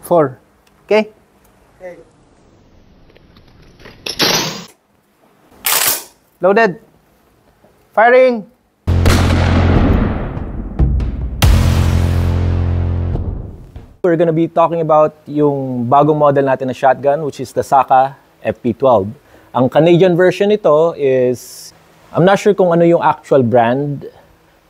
4. Okay? Okay. Loaded. Firing. We're gonna be talking about yung bagong model natin na shotgun, which is the Saka FP12. Ang Canadian version nito is, I'm not sure kung ano yung actual brand,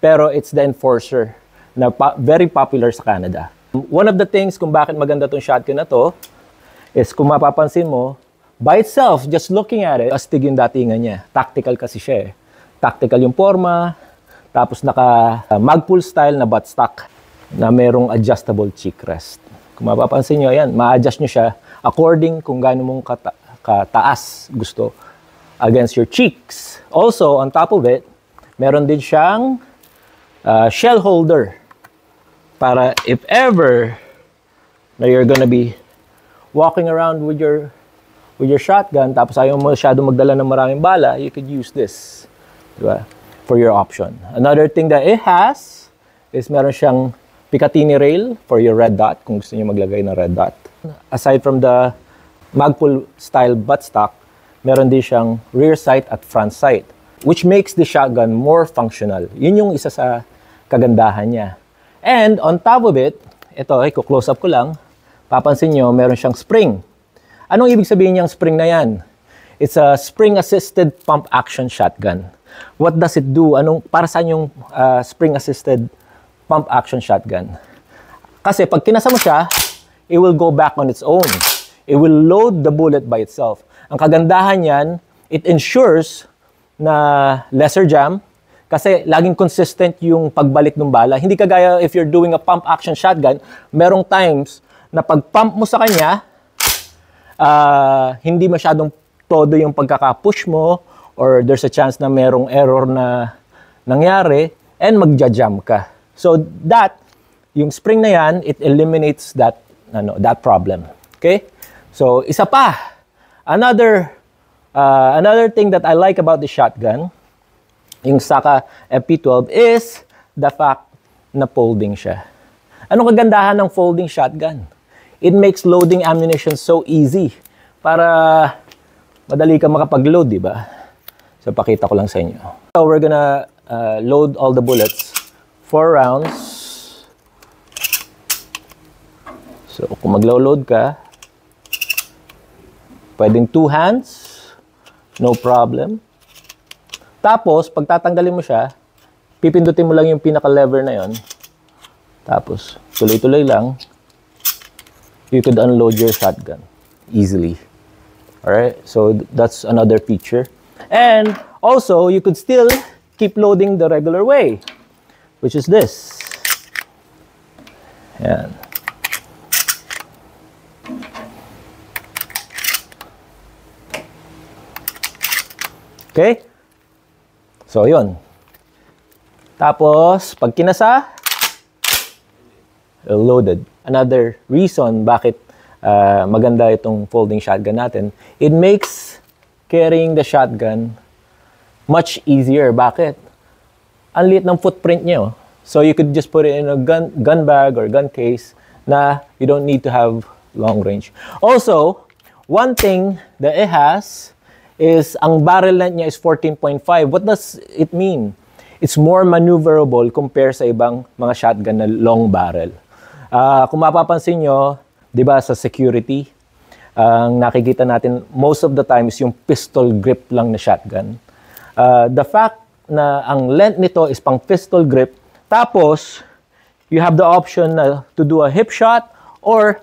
pero it's the Enforcer na very popular sa Canada. One of the things kung bakit maganda tong shotgun na to is kung mapapansin mo, by itself, just looking at it, astig yung datingan niya. Tactical kasi siya eh. Tactical yung forma, tapos naka Magpul style na buttstock na merong adjustable cheek rest. Kung mapapansin nyo, ayan, ma-adjust nyo siya according kung gaano mong kataas gusto against your cheeks. Also, on top of it, meron din siyang shell holder para if ever na you're gonna be walking around with your shotgun tapos ayaw mo masyadong magdala ng maraming bala, you could use this, diba? For your option. Another thing that it has is meron siyang Picatinny rail for your red dot kung gusto niyo maglagay ng red dot. Aside from the Magpul style buttstock, meron din siyang rear sight at front sight, which makes the shotgun more functional. Yun yung isa sa kagandahan niya. And on top of it, ito, i-close up ko lang, papansin nyo, meron siyang spring. Anong ibig sabihin niyang spring na yan? It's a spring-assisted pump-action shotgun. What does it do? Para saan yung spring-assisted pump-action shotgun? Kasi pag kinasa mo siya, it will go back on its own. It will load the bullet by itself. Ang kagandahan yan, it ensures na lesser jam, kasi laging consistent yung pagbalik ng bala. Hindi kagaya if you're doing a pump-action shotgun, merong times na pag-pump mo sa kanya, hindi masyadong todo yung pagkaka-push mo or there's a chance na merong error na nangyari and magja-jam ka. So that, yung spring na yan, it eliminates that problem. Okay? So isa pa, another thing that I like about the shotgun, yung Saka FP12, is the fact na folding siya. Anong kagandahan ng folding shotgun? It makes loading ammunition so easy para madali ka makapag-load, di ba? So, pakita ko lang sa inyo. So, we're gonna load all the bullets. 4 rounds. So, kung maglo-load ka, pwedeng 2 hands, no problem. Tapos, pag tatanggalin mo siya, pipindutin mo lang yung pinaka-lever na yon. Tapos, tuloy-tuloy lang. You could unload your shotgun easily. Alright? So, that's another feature. And, also, you could still keep loading the regular way, which is this. Ayan. Okay? So, yun. Tapos, pag kinasa, loaded. Another reason bakit maganda itong folding shotgun natin, it makes carrying the shotgun much easier. Bakit? Ang liit ng footprint niyo. So, you could just put it in a gun bag or gun case na you don't need to have long range. Also, one thing that it has is ang barrel length niya is 14.5. What does it mean? It's more maneuverable compared sa ibang mga shotgun na long barrel. Kung mapapansin nyo, di ba sa security, ang nakikita natin most of the time is yung pistol grip lang na shotgun. The fact na ang length nito is pang pistol grip, tapos you have the option to do a hip shot or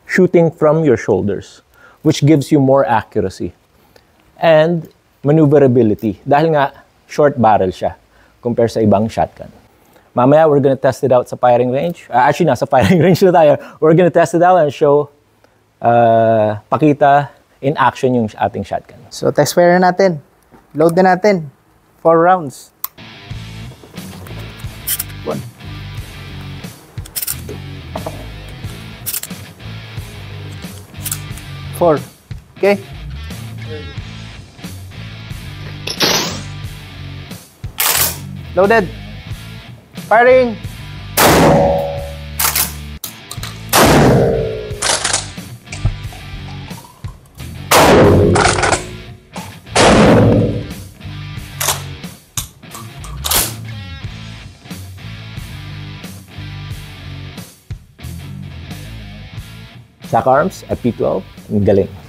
shooting from your shoulders, which gives you more accuracy and maneuverability dahil nga short barrel siya compared sa ibang shotgun. Mamaya, we're gonna test it out sa firing range. Actually, nasa firing range na tayo. We're gonna test it out and show, pakita in action yung ating shotgun. So, test fire natin. Load na natin. 4 rounds. 1. Four. Okay? Loaded. Firing. Saka arms, FP12, ang galing.